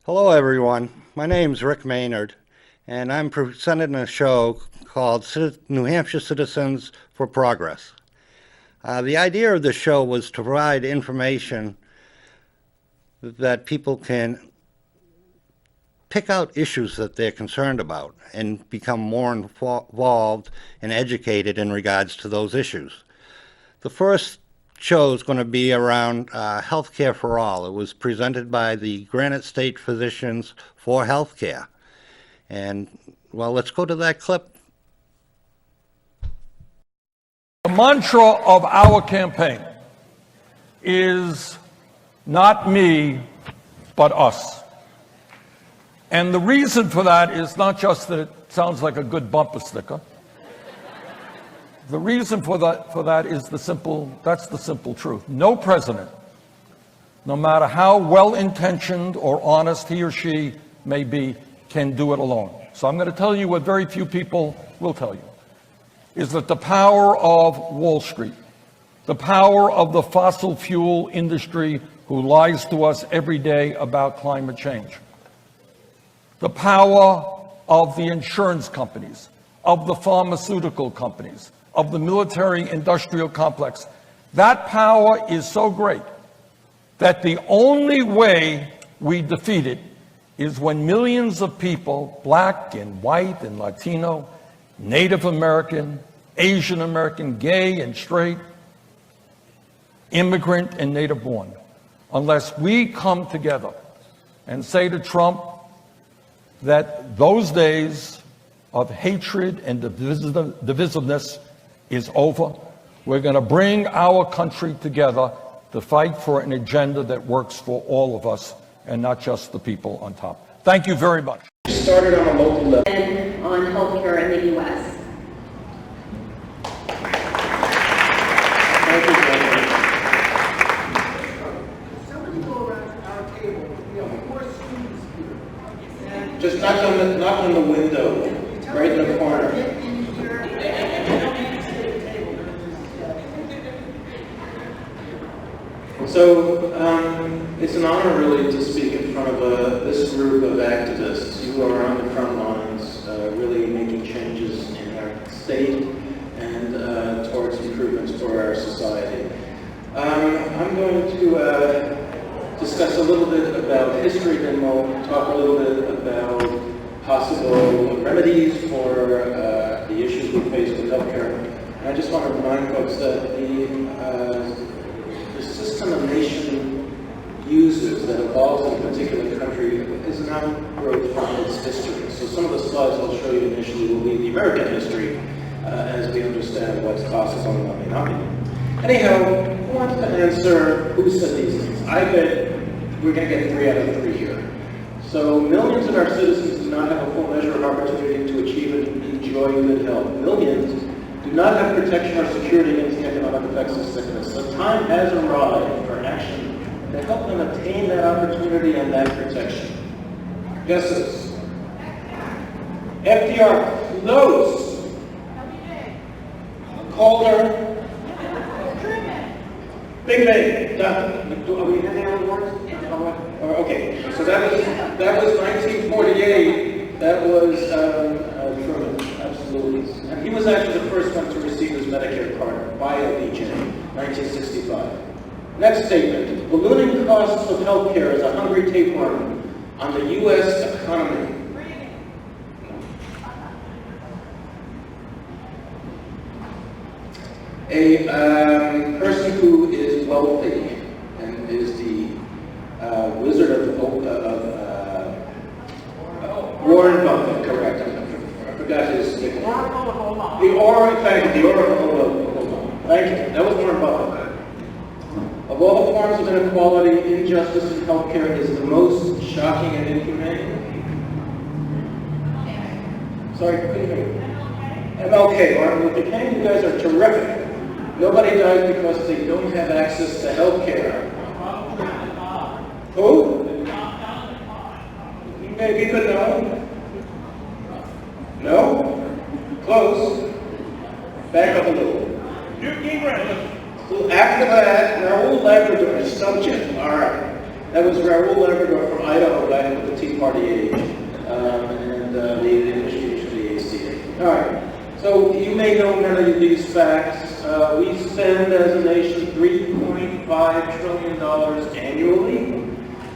Hello, everyone. My name's Rick Maynard, and I'm presenting a show called New Hampshire Citizens for Progress. The idea of the show was to provide information that people can pick out issues that they're concerned about and become more involved and educated in regards to those issues. The first show is going to be around healthcare for all. It was presented by the Granite State Physicians for Healthcare. And, well, let's go to that clip. The mantra of our campaign is not me, but us. And the reason for that is not just that it sounds like a good bumper sticker. The reason for that is the simple truth. No president, no matter how well-intentioned or honest he or she may be, can do it alone. So I'm going to tell you what very few people will tell you, is that the power of Wall Street, the power of the fossil fuel industry who lies to us every day about climate change, the power of the insurance companies, of the pharmaceutical companies, of the military-industrial complex. That power is so great that the only way we defeat it is when millions of people, black and white and Latino, Native American, Asian American, gay and straight, immigrant and native born, unless we come together and say to Trump that those days of hatred and divisiveness is over. We're going to bring our country together to fight for an agenda that works for all of us and not just the people on top. Thank you very much. Started on a local level. And on healthcare in the U.S. Thank you, Jennifer. Somebody go around our table. We have 4 students here. Just knock on the window, right in the corner. Get in here. So it's an honor really to speak in front of this group of activists. You are on the front lines, really making changes in our state and towards improvements for our society. I'm going to discuss a little bit about history, then we'll talk a little bit about possible remedies for the issues we face with healthcare. And I just want to remind folks that the system a nation uses that evolves in a particular country is an outgrowth from its history. So some of the slides I'll show you initially will be the American history as we understand what's possible and what may not be. Anyhow, who wants to answer who said these things? I bet we're going to get 3 out of 3 here. So millions of our citizens do not have a full measure of opportunity to achieve and enjoy good health. Millions do not have protection or security against the economic effects of sickness. The time has arrived for action to help them attain that opportunity and that protection. Guesses? FDR, close. Calder. Big Bang. Are we in there awards? Okay, so that was 1948. That was Truman, absolutely. And he was actually the first one to receive his Medicare card by OBJ, 1965. Next statement. Ballooning costs of healthcare is a hungry tapeworm on the U.S. economy. A person who is wealthy and is the wizard of Warren Buffett, correct. I forgot his name. The Oracle, thank you, the Oracle. Thank you. That was Warren Buffett. Of all the forms of inequality, injustice in healthcare is the most shocking and inhumane. Sorry, couldn't hear you. MLK, Martin Luther King, you guys are terrific. Nobody dies because they don't have access to health care. Who? Maybe, but no. No? Close. Back up a little. Newt Gingrich. After that, Raul Labrador, subject. All right. That was Raul Labrador from Idaho, back with the Tea Party age, and the initiation of the ACA. All right, so you may know many of these facts. We spend as a nation $3.5 trillion annually.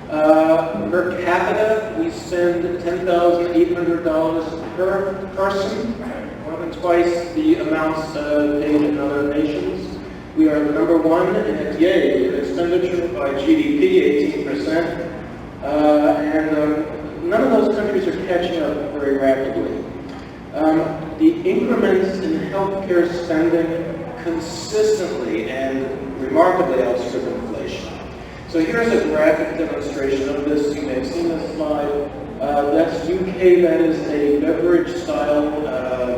Per capita, we spend $10,800 per person, more than twice the amounts paid in other nations. We are the number one in FDA in expenditure by GDP, 18%, and none of those countries are catching up very rapidly. The increments in healthcare spending consistently and remarkably outstrip inflation. So here's a graphic demonstration of this. You may have seen this slide. That's UK, that is a beverage-style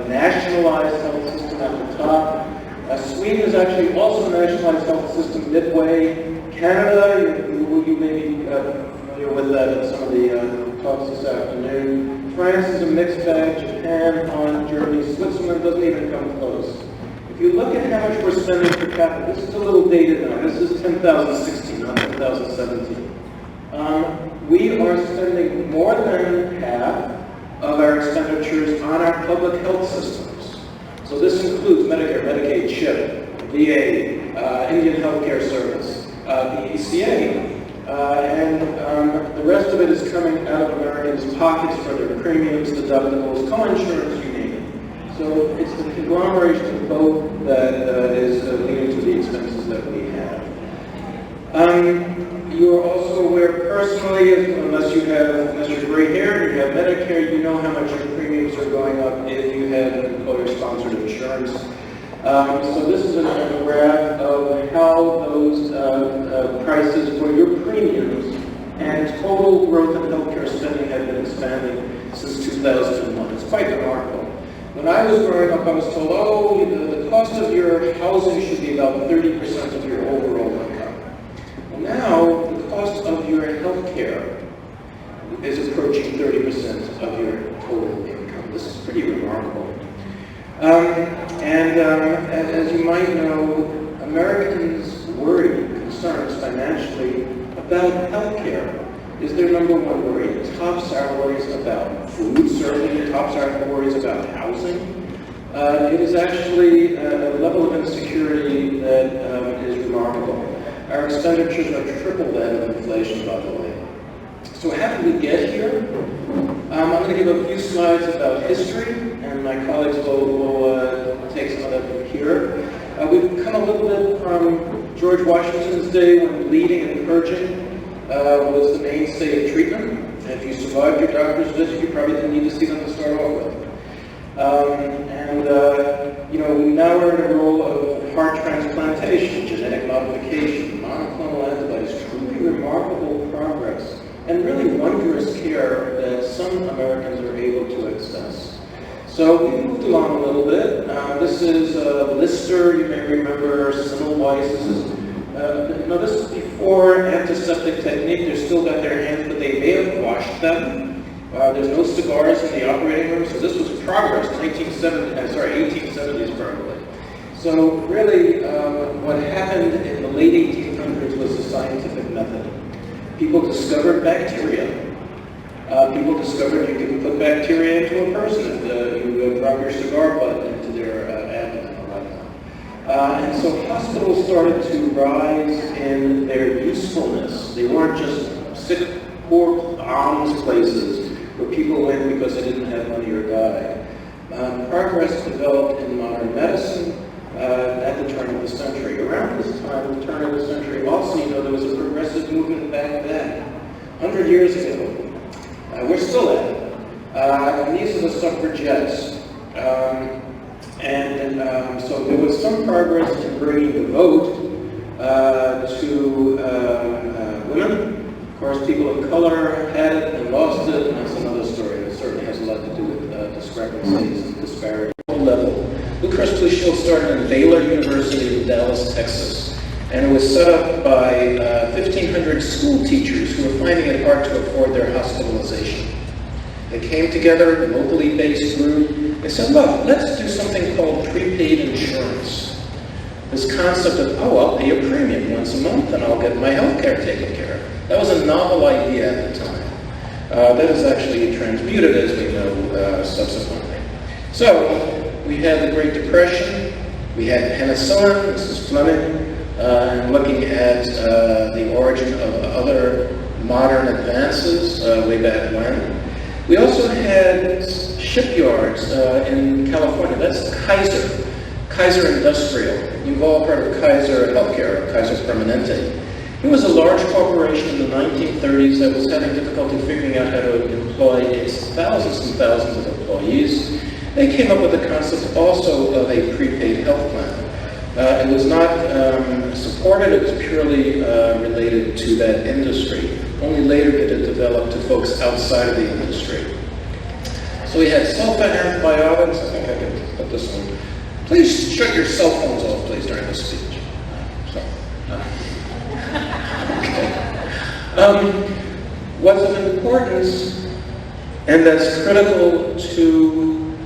nationalized health system at the top. Sweden is actually also a nationalized health system midway. Canada, you may be familiar with that in some of the talks this afternoon. France is a mixed bag. Japan, Holland, Germany, Switzerland doesn't even come close. If you look at how much we're spending per capita, this is a little dated now. This is 10,016, not 10,017. We are spending more than half of our expenditures on our public health systems. So this includes Medicare, Medicaid, CHIP, VA, Indian Healthcare Service, the ACA, and the rest of it is coming out of Americans' pockets for their premiums, deductibles, co-insurance, you name it. So it's the conglomeration of both that is leading to the expenses that we have. You are also aware personally, unless you're gray-haired, you have Medicare, you know how much your premiums are going up if you have an employer-sponsored insurance. So this is a graph of how those prices for your premiums and total growth in healthcare spending have been expanding since 2001. It's quite remarkable. When I was growing up, I was told, oh, the cost of your housing should be about 30% of your overall income. Well, now, the cost of your health care is approaching 30% of your total income. This is pretty remarkable. As you might know, Americans worry, concerns financially about health care is their number one worry. It tops our worries about food, certainly. It tops our worries about housing. It is actually a level of insecurity that is remarkable. Our expenditures are triple that of inflation, by the way. So how did we get here? I'm going to give a few slides about history, and my colleagues will take some of that from here. We've come a little bit from George Washington's day when bleeding and purging was the mainstay of treatment. And if you survived your doctor's visit, you probably didn't need to see them to start off with. We now are in a role of heart transplantation, genetic modification, monoclonal antibodies, truly remarkable progress, and really wondrous care that some Americans are able to access. So we moved along a little bit. This is Lister, you may remember, Semmelweis. This is before antiseptic technique. They've still got their hands, but they may have washed them. There's no cigars in the operating room, so this was progress, 1870s probably. So really, what happened in the late 1800s was a scientific method. People discovered bacteria. People discovered you can put bacteria into a person if you drop your cigar butt into their abdomen or whatnot. And so hospitals started to rise in their usefulness. They weren't just sick, poor alms places where people went because they didn't have money or died. Progress developed in modern medicine at the turn of the century. Around this time, the turn of the century, also, there was a progressive movement back then, 100 years ago. We're still at it. And these are the suffragettes. So there was some progress in bringing the vote to women. Of course, people of color had it and lost it, and that's another story. It certainly has a lot to do with discrepancies and disparities. Level. Blue Cross Blue Shield started in Baylor University in Dallas, Texas, and it was set up by 1,500 school teachers who were finding it hard to afford their hospitalization. They came together, a locally based group. They said, look, let's do something called prepaid insurance. This concept of, oh, I'll pay a premium once a month and I'll get my health care taken care of. That was a novel idea at the time. That is actually transmuted, as we know, subsequently. So, we had the Great Depression, we had penicillin, this is Fleming, and looking at the origin of other modern advances way back when. We also had shipyards in California. That's Kaiser Industrial. You've all heard of Kaiser Healthcare, Kaiser Permanente. It was a large corporation in the 1930s that was having difficulty figuring out how to employ its thousands and thousands of employees. They came up with the concept also of a prepaid health plan. It was not supported, it was purely related to that industry. Only later did it develop to folks outside of the industry. So we had sulfa-antibiotics. I think I can put this one. Please shut your cell phones off, please, during the speech. What's of importance, and that's critical to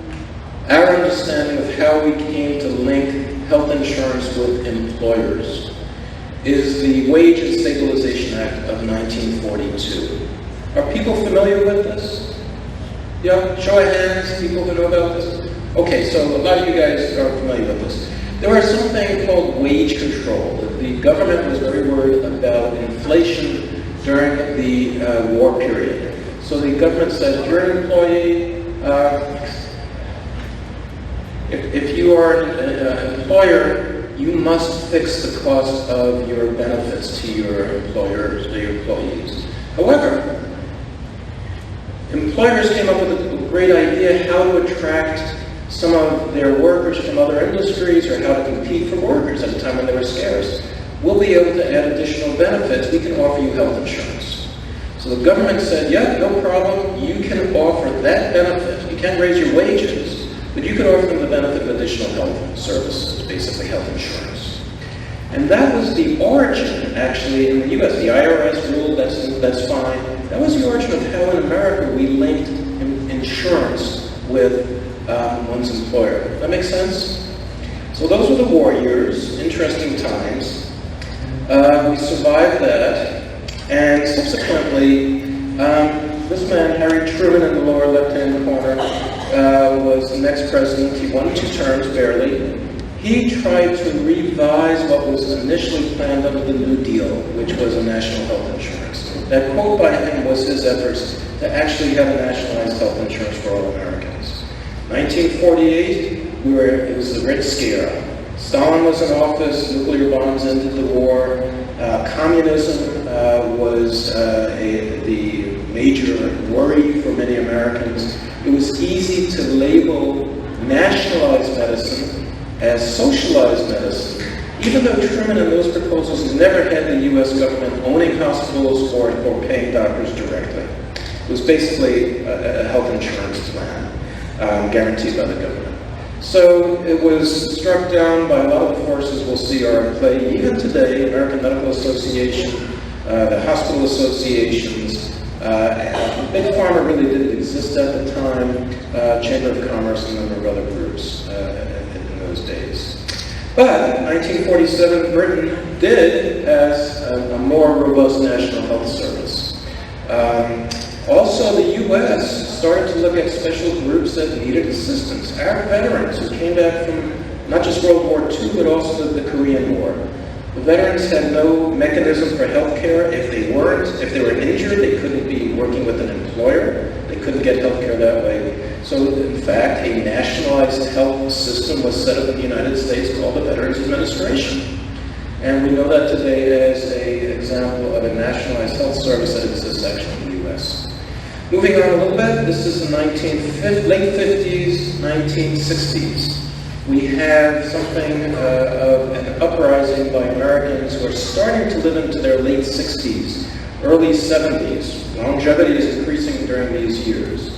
our understanding of how we came to link health insurance with employers, is the Wage and Stabilization Act of 1942. Are people familiar with this? Yeah, show of hands, people who know about this? Okay, so a lot of you guys are familiar with this. There was something called wage control. The government was very worried about inflation during the war period. So the government said, if you're an employee, if you are an employer, you must fix the cost of your benefits to your employers, to your employees. However, employers came up with a great idea how to attract some of their workers from other industries, or how to compete for workers at a time when they were scarce. We'll be able to add additional benefits. We can offer you health insurance. So the government said, yeah, no problem. You can offer that benefit. You can't raise your wages, but you can offer them the benefit of additional health services, basically health insurance. And that was the origin, actually, in the U.S. The IRS ruled that's fine. That was the origin of how in America we linked insurance with one's employer. That makes sense? So those were the war years, interesting times. We survived that, and subsequently, this man, Harry Truman, in the lower left-hand corner, was the next president. He won 2 terms, barely. He tried to revise what was initially planned under the New Deal, which was a national health insurance. That quote by him was his efforts to actually have a nationalized health insurance for all Americans. 1948, it was the Red Scare. Stalin was in office, nuclear bombs ended the war, communism was the major worry for many Americans. It was easy to label nationalized medicine as socialized medicine, even though Truman and those proposals never had the U.S. government owning hospitals or paying doctors directly. It was basically a health insurance plan guaranteed by the government. So it was struck down by a lot of the forces we'll see are at play even today. American Medical Association, the hospital associations, Big Pharma really didn't exist at the time, Chamber of Commerce and a number of other groups in those days. But 1947, Britain did pass a more robust national health service. Also, the U.S. started to look at special groups that needed assistance. Our veterans who came back from not just World War II, but also the Korean War. The veterans had no mechanism for health care. If they were injured, they couldn't be working with an employer. They couldn't get health care that way. So, in fact, a nationalized health system was set up in the United States called the Veterans Administration. And we know that today as an example of a nationalized health service that exists actually in the U.S. Moving on a little bit, this is the late 50s, 1960s. We have something of an uprising by Americans who are starting to live into their late 60s, early 70s. Longevity is increasing during these years.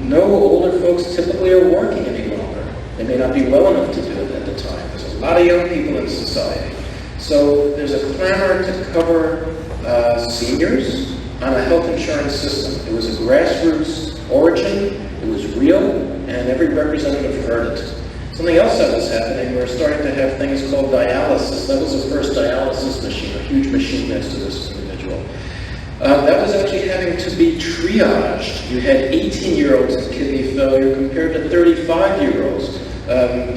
No older folks typically are working any longer. They may not be well enough to do it at the time. There's a lot of young people in society. So there's a clamor to cover seniors on a health insurance system. It was a grassroots origin, it was real, and every representative heard it. Something else that was happening, we're starting to have things called dialysis. That was the first dialysis machine, a huge machine next to this individual. That was actually having to be triaged. You had 18-year-olds with kidney failure compared to 35-year-olds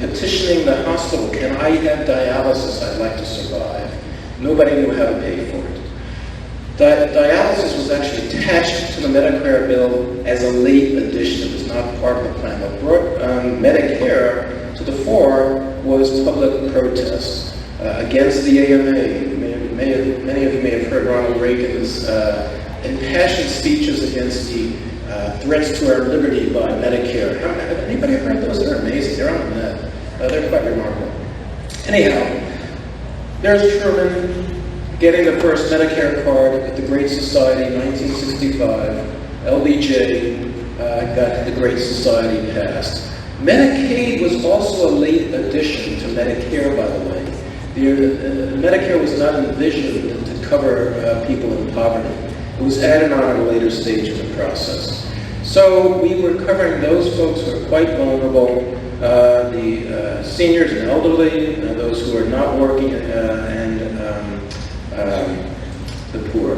petitioning the hospital, can I have dialysis? I'd like to survive. Nobody knew how to pay for it. Dialysis was actually attached to the Medicare bill as a late addition. It was not part of the plan. What brought Medicare to the fore was public protest against the AMA. Many of you may have heard Ronald Reagan's impassioned speeches against the threats to our liberty by Medicare. Anybody heard those? They're amazing. They're on the net. They're quite remarkable. Anyhow, there's Truman getting the first Medicare card at the Great Society in 1965. LBJ got the Great Society passed. Medicaid was also a late addition to Medicare, by the way. Medicare was not envisioned to cover people in poverty. It was added on at a later stage in the process. So we were covering those folks who are quite vulnerable, the seniors and elderly, those who are not working, and the poor.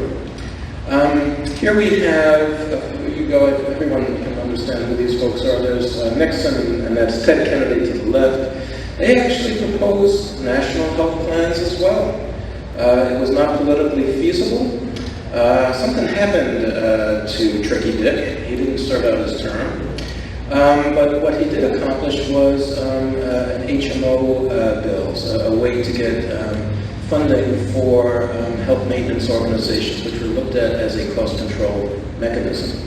Here we have, you go, everyone can understand who these folks are. There's Nixon, and that's Ted Kennedy to the left. They actually proposed national health plans as well. It was not politically feasible. Something happened to Tricky Dick. He didn't start out his term. But what he did accomplish was an HMO bills, a way to get funding for health maintenance organizations, which were looked at as a cost control mechanism.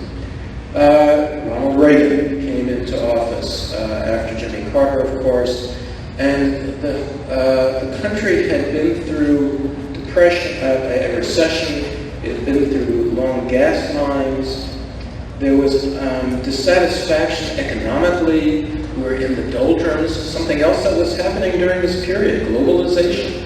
Ronald Reagan came into office after Jimmy Carter, of course, and the country had been through depression, a recession. It had been through long gas lines. There was dissatisfaction economically. We were in the doldrums. Something else that was happening during this period, globalization.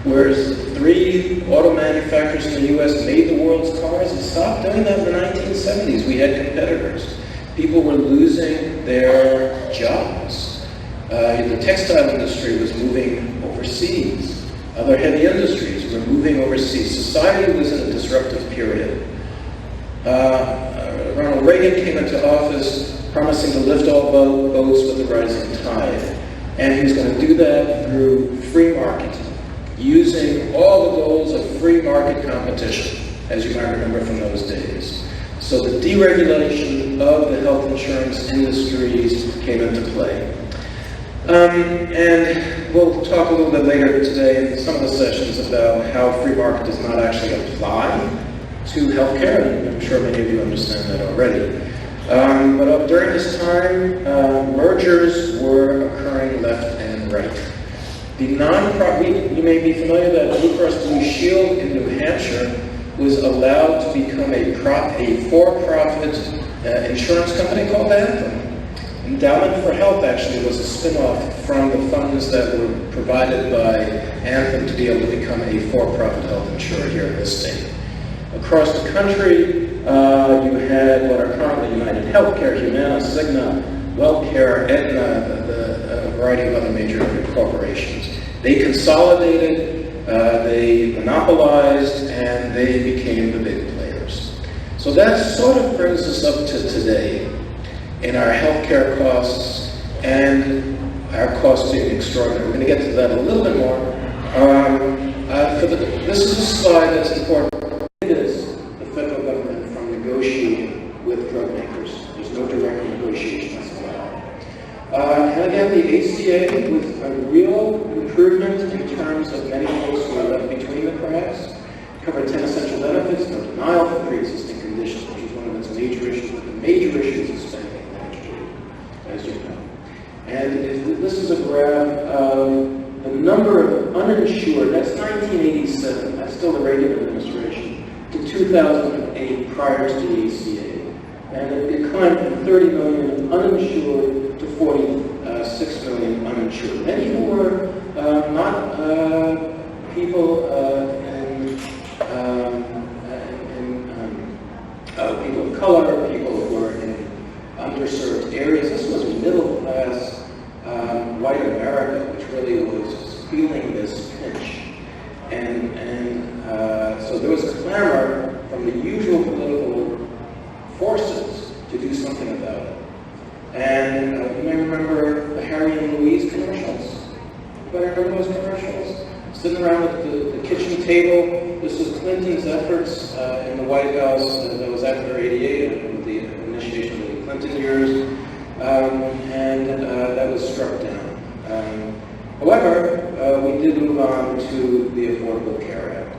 Whereas 3 auto manufacturers in the U.S. made the world's cars and stopped doing that in the 1970s. We had competitors. People were losing their jobs. The textile industry was moving overseas. Other heavy industries were moving overseas. Society was in a disruptive period. Ronald Reagan came into office promising to lift all boats with the rising tide. And he was going to do that through free market, using all the goals of free market competition, as you might remember from those days. So the deregulation of the health insurance industries came into play. And we'll talk a little bit later today in some of the sessions about how free market does not actually apply to healthcare, and I'm sure many of you understand that already. But during this time, mergers were occurring left and right. The non-profit, you may be familiar that Blue Cross Blue Shield in New Hampshire was allowed to become a for-profit insurance company called Anthem. Endowment for Health actually was a spin-off from the funds that were provided by Anthem to be able to become a for-profit health insurer here in this state. Across the country, you had what are currently United Healthcare, Humana, Cigna, WellCare, Aetna, a variety of other major corporations. They consolidated, they monopolized, and they became the big players. So that sort of brings us up to today in our healthcare costs and our costs being extraordinary. We're going to get to that a little bit more. This is a slide that's important. It is the federal government from negotiating with drug makers. There's no direct negotiation as well. And again, the ACA with a real improvement in terms of many folks who are left between the cracks, covered 10 essential benefits, no denial for pre-existing conditions, which is one of its major issues. But the major issues is spending Medicaid, as you know. And this is a graph of the number of uninsured, that's 1987, that's still the Reagan administration, to 2008 prior to the ACA. And it climbed from 30 million uninsured to 46 million uninsured. Many who were not people people of color, people who were in underserved areas. This was middle class really was feeling this pinch. So there was a clamor from the usual political forces to do something about it. And you may remember the Harry and Louise commercials. Anybody remember those commercials? Sitting around at the kitchen table. This was Clinton's efforts in the White House. That was after '88, with the initiation of the Clinton years. That was struck down. However, we did move on to the Affordable Care Act.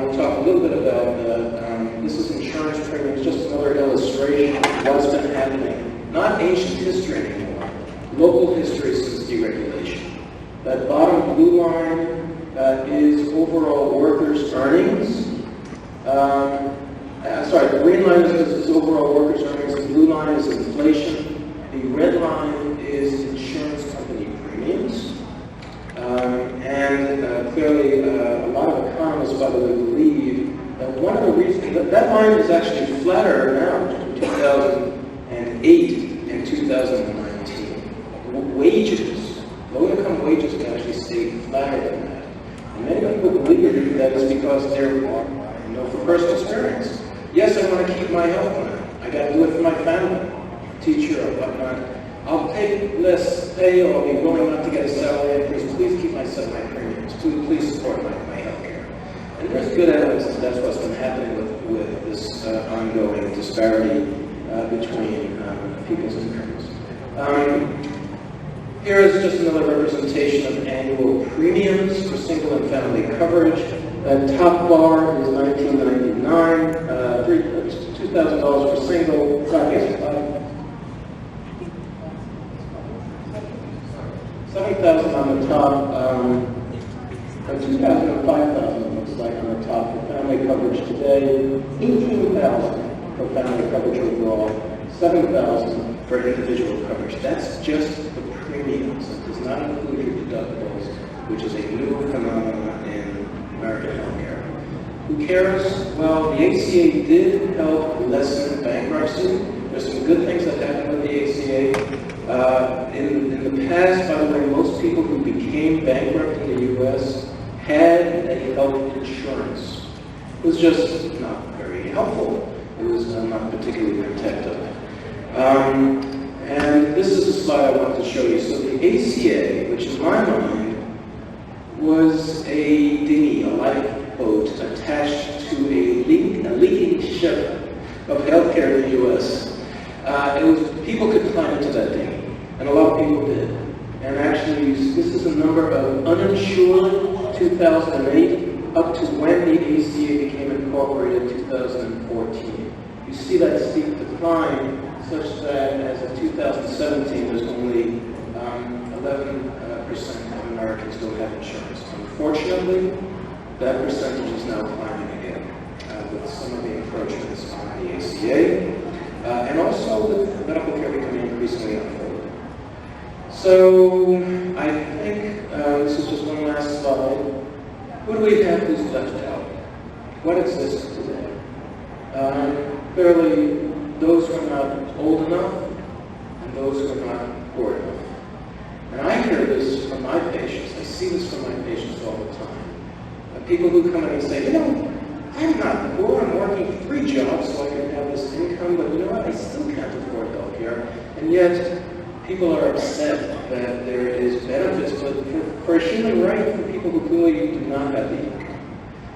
We'll talk a little bit about, this is insurance premiums, just another illustration of what's been happening. Not ancient history anymore, local history since deregulation. That bottom blue line is overall workers' earnings. The green line is overall workers' earnings, the blue line is inflation, the red line is insurance company premiums. Clearly, a lot of economists, by the way, believe that one of the reasons, that line is actually flatter now between 2008 and 2019. Wages, low-income wages can actually stay flatter than that. And many people believe that is because they're, for personal experience. Yes, I want to keep my health plan. I got to do it for my family, teacher or whatnot. I'll pay less pay, or I'll be willing not to get a salary increase. Please keep my premiums. Please support my health care. And there's good evidence that that's what's been happening with this ongoing disparity between people's incomes. Here is just another representation of annual premiums for single and family coverage. The top bar is $19.99, $2,000 for single, $7,000 on the top, $2,000 and $5,000 looks like on the top for family coverage today, $18,000 for family coverage overall, $7,000 for individual coverage. That's just the premiums. It does not include your deductibles, which is a new phenomenon in American healthcare. Who cares? Well, the ACA did help lessen bankruptcy. There's some good things that happened with the ACA. In the past, by the way, most people who became bankrupt in the U.S. had a health insurance. It was just not very helpful. It was not particularly protective. And this is a slide I wanted to show you. So the ACA, which in my mind was a dinghy, a lifeboat attached to a leaking ship of healthcare in the U.S. People could climb into that dinghy, and a lot of people did. And actually, this is the number of uninsured 2008 up to when the ACA became incorporated in 2014. You see that steep decline, such that as of 2017, there's only 11% of Americans don't have insurance. Unfortunately, that percentage is now climbing again with some of the encroachments on the ACA. And also with medical care becoming increasingly affordable. So I think this is just one last slide. Who do we have who's left out? What exists today? Clearly, those who are not old enough and those who are not poor enough. And I hear this from my patients. I see this from my patients all the time. People who come in and say, I'm not poor, I'm working 3 jobs so I can have this income, but you know what, I still can't afford health care. And yet, people are upset that there is benefits, but for a human right for people who clearly do not have the income.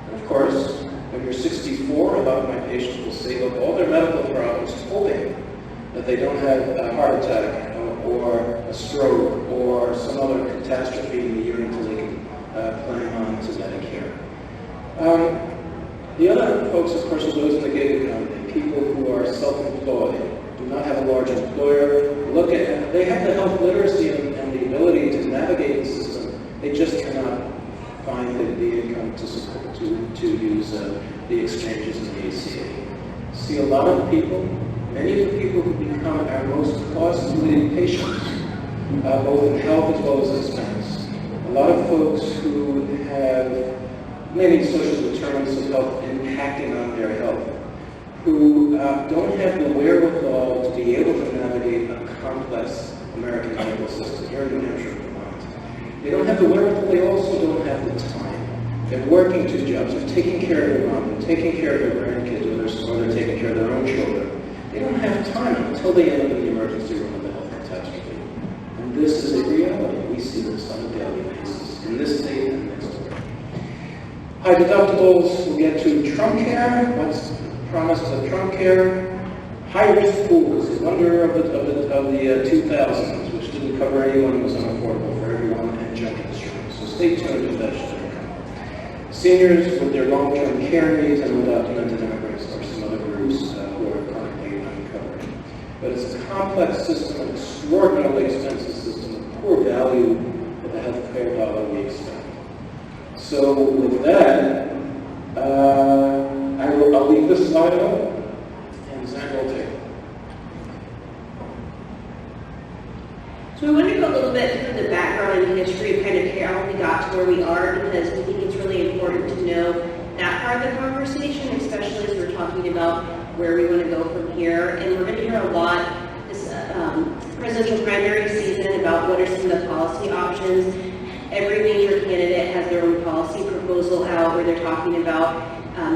And of course, when you're 64, a lot of my patients will save up all their medical problems hoping that they don't have a heart attack or a stroke or some other catastrophe in the year until they can climb on to Medicare. The other folks, of course, are those in the gig economy, people who are self-employed, do not have a large employer. They have the health literacy and the ability to navigate the system. They just cannot find the income to support, to use the exchanges in the ACA. See a lot of people, many of the people who become our most costly patients, both in health as well as expense. A lot of folks who have many social determinants of health impacting on their health, who don't have the wherewithal to be able to navigate a complex American medical system here in New Hampshire and Vermont. They don't have the wherewithal, they also don't have the time. They're working two jobs, they're taking care of their mom, they're taking care of their grandkids, or they're taking care of their own children. They don't have time until they end up in the emergency room with a health catastrophe. And this is a reality. We see this on a daily basis, in this state and next door. High deductibles, we'll get to Trump care. What's promised of Trump care? High-risk pools, the wonder of the 2000s, which didn't cover anyone, was unaffordable for everyone, and junk insurance. So stay tuned if that's still coming. Seniors with their long-term care needs and undocumented immigrants are some other groups who are currently uncovered. But it's a complex system, an extraordinarily expensive system, with poor value of the health care dollar we expend. So with that, I'll leave this slide up, and Zach will take it. So we want to go a little bit through the background and history of kind of how we got to where we are, because we think it's really important to know that part of the conversation, especially as we're talking about where we want to go from here. And we're going to hear a lot this presidential primary season about what are some of the policy options. Every major candidate has their own policy proposal out where they're talking about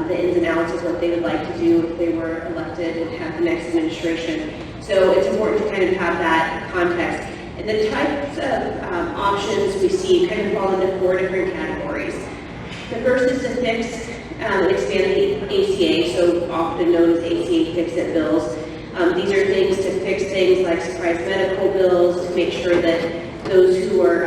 the ins and outs of what they would like to do if they were elected and have the next administration. So it's important to kind of have that context. And the types of options we see kind of fall into 4 different categories. The first is to fix and expand the ACA, so often known as ACA Fix-It bills. These are things to fix things like surprise medical bills, to make sure that those who are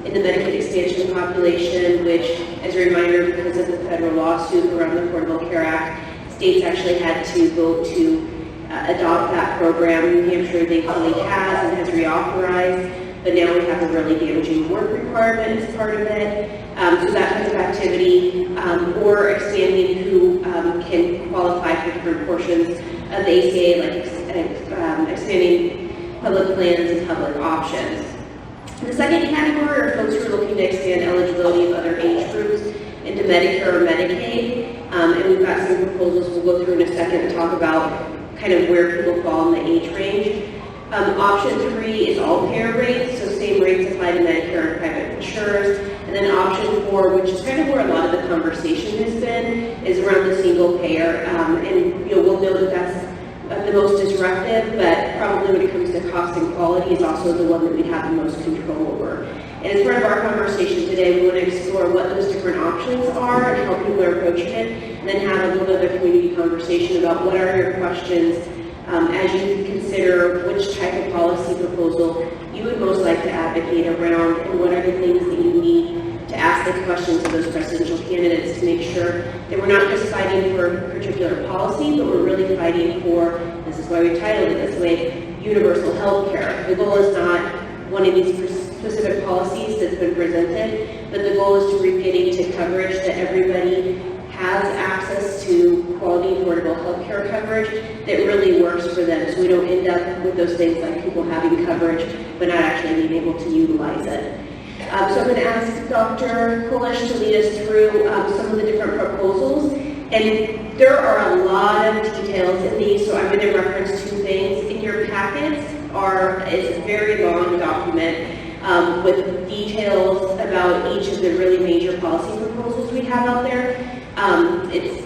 in the Medicaid expansion population, which, as a reminder, because of the federal lawsuit around the Affordable Care Act, states actually had to vote to adopt that program. New Hampshire thankfully has and has reauthorized, but now we have a really damaging work requirement as part of it. So that type of activity, or expanding who can qualify for different portions of the ACA, like expanding public plans and public options. The second category are folks who are looking to expand eligibility of other age groups into Medicare or Medicaid. And we've got some proposals we'll go through in a second to talk about kind of where people fall in the age range. Option 3 is all payer rates, so same rates apply to Medicare and private insurers. And then option 4, which is kind of where a lot of the conversation has been, is around the single payer. And we'll know that that's the most disruptive, but probably when it comes to cost and quality is also the one that we have the most control over. And as part of our conversation today, we want to explore what those different options are and how people are approaching it, and then have a little bit of a community conversation about what are your questions as you consider which type of policy proposal you would most like to advocate around, and what are the things that you need to ask the questions of those presidential candidates to make sure that we're not just fighting for a particular policy, but we're really fighting for, this is why we titled it this way, universal health care. The goal is not one of these specific policies that's been presented, but the goal is to reach getting to coverage that everybody has access to quality, affordable health care coverage that really works for them, so we don't end up with those things like people having coverage but not actually being able to utilize it. So I'm going to ask Dr. Kulish to lead us through some of the different proposals, and there are a lot of details in these, so I'm going to reference 2 things. In your packets is a very long document with details about each of the really major policy proposals we have out there. It's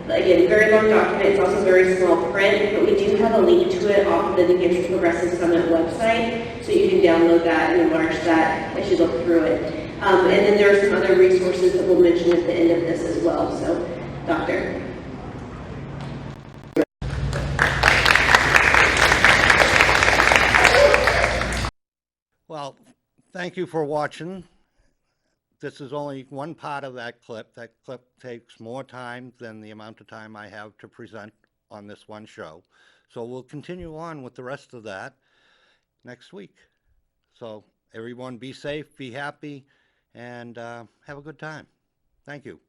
again, very long document. It's also very small print, but we do have a link to it off of the New Hampshire Progressive Summit website, so you can download that and enlarge that as you look through it. And then there are some other resources that we'll mention at the end of this as well. So, Doctor. Well, thank you for watching. This is only one part of that clip. That clip takes more time than the amount of time I have to present on this one show. So we'll continue on with the rest of that next week. So everyone be safe, be happy, and have a good time. Thank you.